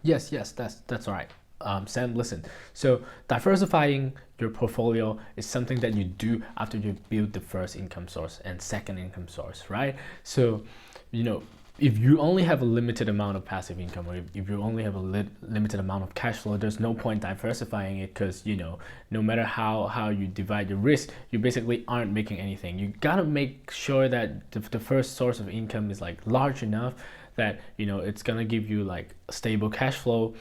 Yes, that's right. Sam, listen. So diversifying your portfolio is something that you do after you build the first income source and second income source, right? So, you know, if you only have a limited amount of passive income, or if you only have a limited amount of cash flow, there's no point diversifying it, because no matter how you divide your risk, you basically aren't making anything. You gotta make sure that the first source of income is like large enough that it's gonna give you like stable cash flow.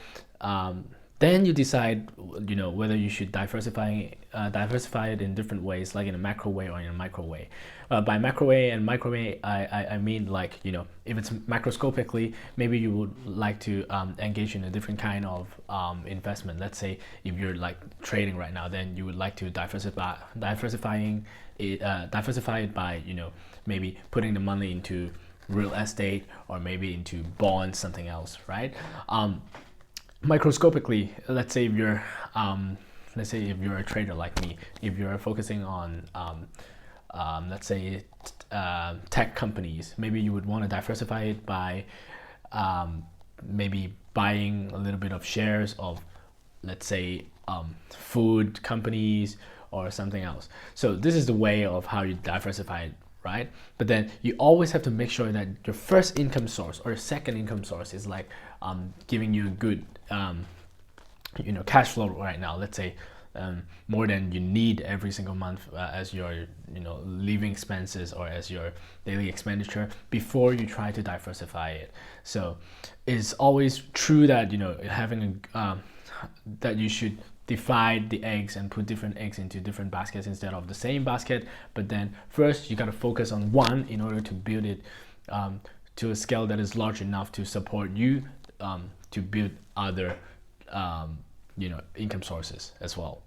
Then you decide whether you should diversify it in different ways, like in a macro way or in a micro way. By macro way and micro way, I mean, like, if it's macroscopically, maybe you would like to engage in a different kind of investment. Let's say if you're like trading right now, then you would like to diversify it by maybe putting the money into real estate, or maybe into bonds, something else, right? Microscopically, let's say if you're a trader like me, if you're focusing on let's say tech companies, maybe you would want to diversify it by maybe buying a little bit of shares of, let's say, food companies or something else. So this is the way of how you diversify it, right? But then you always have to make sure that your first income source or second income source is like giving you a good cash flow right now. Let's say more than you need every single month as your living expenses or as your daily expenditure, before you try to diversify it. So it's always true that having that you should divide the eggs and put different eggs into different baskets instead of the same basket. But then first you got to focus on one in order to build it to a scale that is large enough to support you to build other income sources as well.